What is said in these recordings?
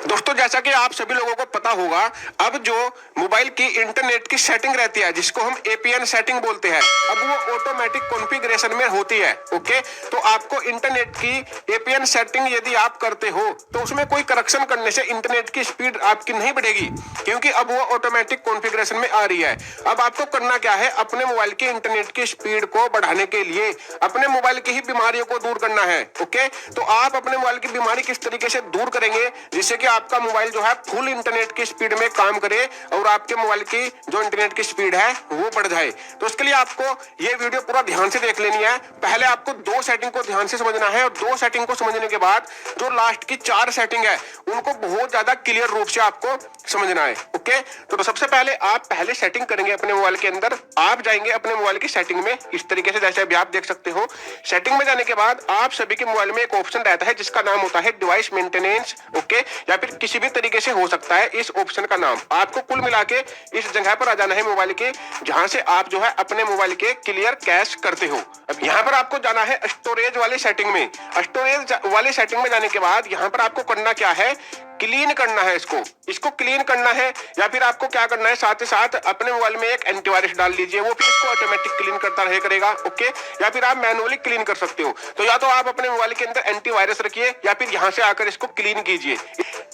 दोस्तों जैसा कि आप सभी लोगों को पता होगा, अब जो मोबाइल की इंटरनेट की सेटिंग रहती है जिसको हम एपीएन सेटिंग बोलते हैं, अब वो ऑटोमेटिक कॉन्फ़िगरेशन में होती है। ओके, तो आपको इंटरनेट की एपीएन सेटिंग यदि आप करते हो तो उसमें कोई करेक्शन करने से इंटरनेट की स्पीड आपकी नहीं बढ़ेगी, क्योंकि अब वो ऑटोमेटिक कॉन्फ़िगरेशन में आ रही है। अब आपको करना क्या है, अपने मोबाइल की इंटरनेट की स्पीड को बढ़ाने के लिए अपने मोबाइल की ही बीमारियों को दूर करना है। ओके, तो आप अपने मोबाइल की बीमारी किस तरीके से दूर करेंगे जिससे कि आपका मोबाइल जो है फुल इंटरनेट की स्पीड में काम करे और आपके मोबाइल की जो इंटरनेट की स्पीड है वो बढ़ जाए। तो इसके लिए आपको ये वीडियो पूरा ध्यान से देख लेनी है। पहले आपको दो सेटिंग को ध्यान से समझना है और दो सेटिंग को समझने के बाद जो लास्ट की चार सेटिंग है उनको बहुत ज्यादा क्लियर रूप से आपको समझना है। ओके, तो सबसे पहले आप पहले सेटिंग करेंगे अपने मोबाइल के अंदर। आप जाएंगे अपने मोबाइल की सेटिंग में इस तरीके से, जैसे अभी आप देख सकते हो। सेटिंग में जाने के बाद आप सभी के मोबाइल में एक ऑप्शन रहता है जिसका नाम होता है डिवाइस मेंटेनेंस। ओके, या फिर किसी भी तरीके से हो सकता है इस ऑप्शन का नाम। आपको कुल मिला के इस जगह पर आ जाना है मोबाइल के, जहां से आप जो है अपने मोबाइल के क्लियर कैश करते हो। अब यहाँ पर आपको जाना है स्टोरेज वाली सेटिंग में। स्टोरेज वाली सेटिंग में जाने के बाद यहाँ पर आपको करना क्या है, क्लीन करना है इसको क्लीन करना है। या फिर आपको क्या करना है, साथ ही साथ अपने मोबाइल में एक एंटीवायरस डाल दीजिए, वो फिर इसको ऑटोमेटिक क्लीन करता रहे करेगा। ओके, या फिर आप मैनुअली क्लीन कर सकते हो। तो या तो आप अपने मोबाइल के अंदर एंटीवायरस रखिए या फिर यहाँ से आकर इसको क्लीन कीजिए।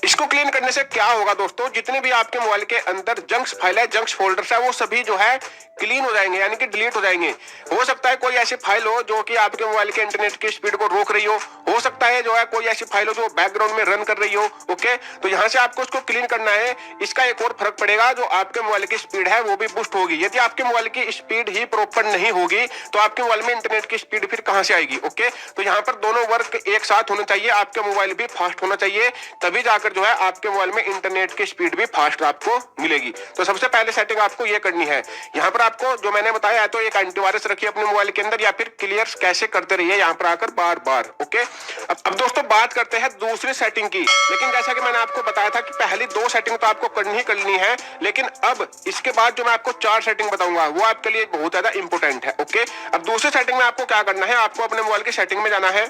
इसको क्लीन करने से क्या होगा दोस्तों, जितने भी आपके मोबाइल के अंदर जंक्स फाइल है, जंक्स फोल्डर्स है, वो सभी जो है क्लीन हो जाएंगे, यानी कि डिलीट हो जाएंगे। हो सकता है कोई ऐसी फाइल हो जो कि आपके मोबाइल के इंटरनेट की स्पीड को रोक रही हो सकता है जो है कोई ऐसी फाइल हो जो बैकग्राउंड में रन कर रही हो। ओके, तो यहाँ से आपको इसको क्लीन करना है। इसका एक और फर्क पड़ेगा, जो आपके मोबाइल की स्पीड है वो भी बूस्ट होगी। यदि आपके मोबाइल की स्पीड ही प्रॉपर नहीं होगी तो आपके मोबाइल में इंटरनेट की स्पीड फिर कहां से आएगी। ओके, तो यहाँ पर दोनों वर्क एक साथ होना चाहिए, आपके मोबाइल भी फास्ट होना चाहिए, तभी जाकर जो है आपके मोबाइल में इंटरनेट की स्पीड भी फास्ट आपको मिलेगी। तो सबसे पहले सेटिंग आपको ये करनी है। यहाँ पर आपको जो मैंने बताया है, तो एक एंटीवायरस रखिए अपने मोबाइल के अंदर या फिर क्लियर कैसे करते रहिए यहाँ पर आकर बार बार। ओके, अब दोस्तों बात करते हैं दूसरी सेटिंग की। लेकिन जैसा कि मैंने आपको बताया था कि पहली दो सेटिंग तो आपको करनी है, लेकिन अब इसके बाद जो मैं आपको चार सेटिंग बताऊंगा वो आपके लिए बहुत ज्यादा इंपॉर्टेंट है। ओके, अब दूसरी सेटिंग में आपको क्या करना है, आपको अपने मोबाइल की सेटिंग में जाना है।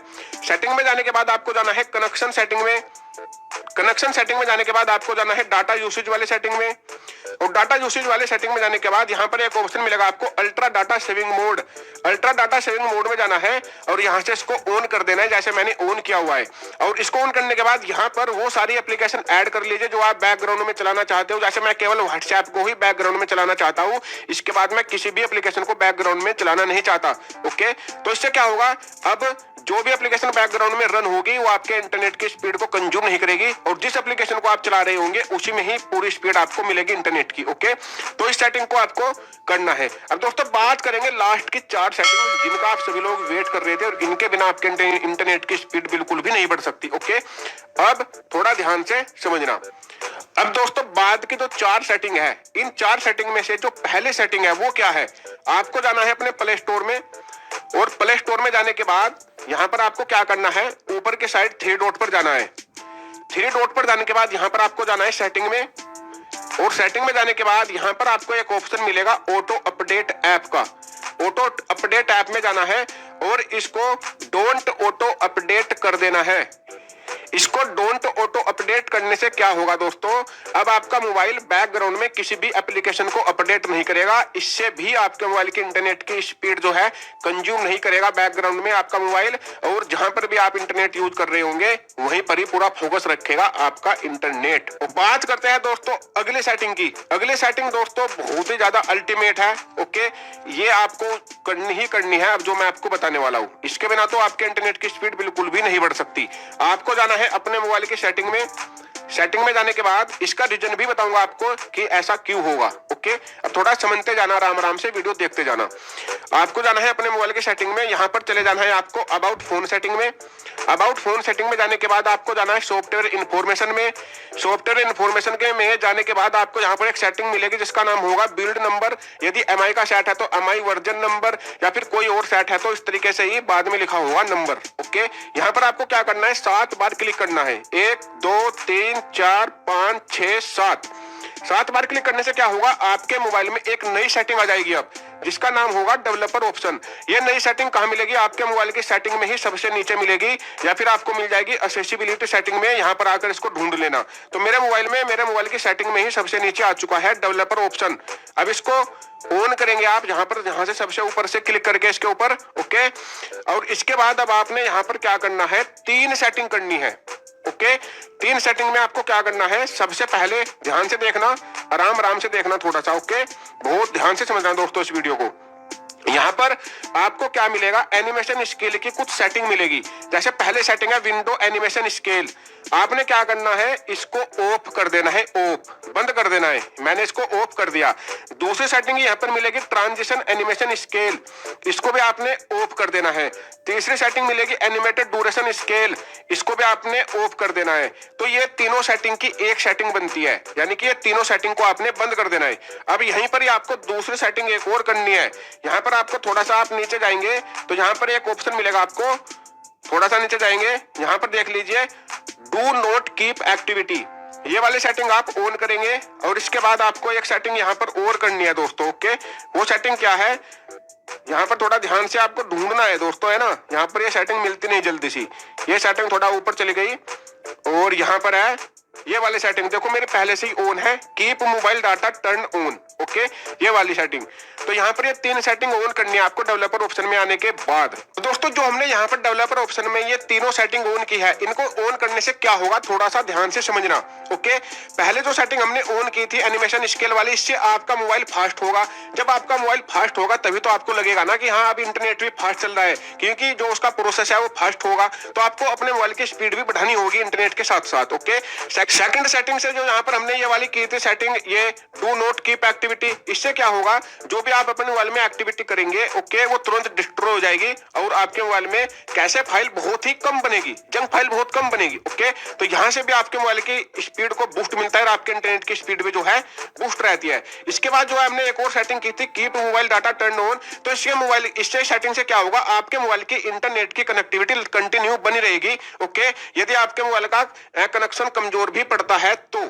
सेटिंग में जाने के बाद आपको जाना है कनेक्शन सेटिंग में। कनेक्शन सेटिंग में जाने के बाद आपको जाना है डाटा यूसेज वाले सेटिंग में। और डाटा यूसेज वाले सेटिंग में जाने के बाद यहाँ पर एक ऑप्शन मिलेगा आपको ultra data saving mode. Ultra data saving mode में जाना है और यहाँ से इसको ऑन कर देना है, जैसे मैंने ऑन किया हुआ है। और इसको ऑन करने के बाद यहाँ पर वो सारी एप्लीकेशन ऐड कर लीजिए जो आप बैकग्राउंड में चलाना चाहते हो। जैसे मैं केवल व्हाट्सएप को ही बैकग्राउंड में चलाना चाहता हूँ, इसके बाद मैं किसी भी एप्लीकेशन को बैकग्राउंड में चलाना नहीं चाहता। ओके, तो इससे क्या होगा, अब जो भी एप्लीकेशन बैकग्राउंड में रन होगी वो आपके इंटरनेट की स्पीड को कंज्यूम नहीं करेगी, और जिस एप्लीकेशन को आप चला रहे होंगे उसी में ही पूरी स्पीड आपको मिलेगी इंटरनेट की। ओके, तो इस सेटिंग को आपको करना है। अब दोस्तों बात करेंगे लास्ट की चार सेटिंग जिनका आप सभी लोग वेट कर रहे थे, और इनके बिना आपके इंटरनेट की स्पीड बिल्कुल भी नहीं बढ़ सकती। ओके, अब थोड़ा ध्यान से समझना। अब दोस्तों बाद की जो चार सेटिंग है, इन चार सेटिंग में से जो पहली सेटिंग है वो क्या है, आपको जाना है अपने प्ले स्टोर में। और प्ले स्टोर में जाने के बाद यहाँ पर आपको क्या करना है, ऊपर के साइड थ्री डॉट पर जाना है। थ्री डॉट पर जाने के बाद यहाँ पर आपको जाना है सेटिंग में। और सेटिंग में जाने के बाद यहाँ पर आपको एक ऑप्शन मिलेगा ऑटो अपडेट ऐप का। ऑटो अपडेट ऐप में जाना है और इसको डोंट ऑटो अपडेट कर देना है। इसको डोंट ऑटो अपडेट करने से क्या होगा दोस्तों, अब आपका मोबाइल बैकग्राउंड में किसी भी एप्लीकेशन को अपडेट नहीं करेगा। इससे भी आपके मोबाइल की इंटरनेट की स्पीड जो है कंज्यूम नहीं करेगा बैकग्राउंड में आपका मोबाइल, और जहां पर भी आप इंटरनेट यूज कर रहे होंगे वहीं पर ही पूरा फोकस रखेगा आपका इंटरनेट। बात करते हैं दोस्तों अगली सेटिंग की। अगली सेटिंग दोस्तों बहुत ही ज्यादा अल्टीमेट है। ओके, ये आपको करनी है अब जो मैं आपको बताने वाला हूँ। इसके बिना तो आपके इंटरनेट की स्पीड बिल्कुल भी नहीं बढ़ सकती। आपको जाना है अपने मोबाइल की सेटिंग में। सेटिंग में जाने के बाद इसका रीजन भी बताऊंगा आपको कि ऐसा क्यों होगा। ओके, अब थोड़ा समझते जाना, आराम आराम से वीडियो देखते जाना। आपको जाना है अपने मोबाइल की सेटिंग में, यहाँ पर चले जाना है आपको अबाउट फोन सेटिंग में। अबाउट फोन सेटिंग में जाने के बाद आपको जाना है सॉफ्टवेयर इन्फॉर्मेशन में। सॉफ्टवेयर इन्फॉर्मेशन के में जाने के बाद आपको यहाँ पर एक सेटिंग मिलेगी जिसका नाम होगा बिल्ड नंबर। यदि एमआई का सेट है तो एमआई वर्जन नंबर, या फिर कोई और सेट है तो इस तरीके से ही बाद में लिखा होगा नंबर। ओके, यहाँ पर आपको क्या करना है, 7 बार क्लिक करना है। 1 2 3 4 5 6 7 बार क्लिक करने से क्या होगा, आपके मोबाइल में एक नई सेटिंग आ जाएगी। अब जिसका नाम होगा डेवलपर ऑप्शन। ये नई सेटिंग कहाँ मिलेगी? आपके मोबाइल की सेटिंग में ही सबसे नीचे मिलेगी, या फिर आपको मिल जाएगी एक्सेसिबिलिटी सेटिंग में, यहाँ पर आकर इसको ढूंढ लेना। तो मेरे मोबाइल की सेटिंग में ही सबसे नीचे आ चुका है डेवलपर ऑप्शन। अब इसको ऑन करेंगे आप, यहाँ से सबसे ऊपर से क्लिक करके इसके ऊपर, ओके। और इसके बाद अब आपने यहाँ पर क्या करना है, 3 सेटिंग करनी है, ओके। 3 सेटिंग में आपको क्या करना है, सबसे पहले ध्यान से देखना, आराम से देखना थोड़ा सा, ओके। बहुत ध्यान से समझना दोस्तों इस वीडियो को। यहाँ पर आपको क्या मिलेगा, एनिमेशन स्केल की कुछ सेटिंग मिलेगी। जैसे पहले सेटिंग है विंडो एनिमेशन स्केल, आपने क्या करना है, इसको ऑफ कर देना है, ऑफ बंद कर देना है। मैंने इसको ऑफ कर दिया। दूसरी सेटिंग यहाँ पर मिलेगी ट्रांजिशन एनिमेशन स्केल, इसको भी आपने ऑफ कर देना है। तीसरी सेटिंग मिलेगी एनिमेटेड ड्यूरेशन स्केल, इसको भी आपने ऑफ कर देना है। तो ये तीनों सेटिंग की एक सेटिंग बनती है, यानी कि ये तीनों सेटिंग को आपने बंद कर देना है। अब यहीं पर ही आपको दूसरी सेटिंग एक और करनी है। यहाँ पर आपको थोड़ा सा आप नीचे जाएंगे तो यहाँ पर एक ऑप्शन मिलेगा आपको, थोड़ा सा नीचे जाएंगे, यहाँ पर देख लीजिए डू नॉट कीप एक्टिविटी, ये वाली सेटिंग आप ऑन करेंगे। और इसके बाद आपको एक सेटिंग यहाँ पर और करनी है दोस्तों, ओके। वो सेटिंग क्या है, यहाँ पर थोड़ा ध्यान से आपको ढूंढना है दोस्तों, है ना। यहाँ पर ये सेटिंग मिलती नहीं जल्दी सी, ये सेटिंग थोड़ा ऊपर चली गई और यहाँ पर है ये वाली सेटिंग, देखो मेरे पहले से ही ऑन है, keep mobile data turn on, okay, ये वाली सेटिंग। तो यहाँ पर ये 3 सेटिंग ऑन करनी है आपको डेवलपर ऑप्शन में आने के बाद। तो दोस्तों जो हमने यहाँ पर डेवलपर ऑप्शन में ये तीनों सेटिंग ऑन की है, इनको ऑन करने से क्या होगा, थोड़ा सा ध्यान से समझना, ओके। पहले जो सेटिंग हमने ऑन की थी एनिमेशन स्केल वाली, इससे आपका मोबाइल फास्ट होगा। जब आपका मोबाइल फास्ट होगा तभी तो आपको लगेगा ना कि हाँ अब इंटरनेट भी फास्ट चल रहा है, क्योंकि जो उसका प्रोसेस है वो फास्ट होगा। तो आपको अपने मोबाइल की स्पीड भी बढ़ानी होगी इंटरनेट के साथ साथ, ओके। सेकंड सेटिंग से जो यहाँ पर हमने ये वाली की थी सेटिंग, ये डू नॉट कीप एक्टिविटी, इससे क्या होगा, जो भी आप अपने मोबाइल में एक्टिविटी करेंगे, ओके, वो तुरंत डिस्ट्रॉय हो जाएगी और आपके मोबाइल में कैशे फाइल बहुत ही कम बनेगी, जंक फाइल बहुत कम बनेगी, ओके। तो यहाँ से भी आपके मोबाइल की स्पीड को बूस्ट मिलता है और आपके इंटरनेट की स्पीड भी जो है बूस्ट रहती है। इसके बाद जो है हमने एक और सेटिंग की थी keep mobile data turn on, तो इससे सेटिंग से क्या होगा, आपके मोबाइल की इंटरनेट की कनेक्टिविटी कंटिन्यू बनी रहेगी, ओके। यदि आपके मोबाइल का कनेक्शन कमजोर भी पड़ता है तो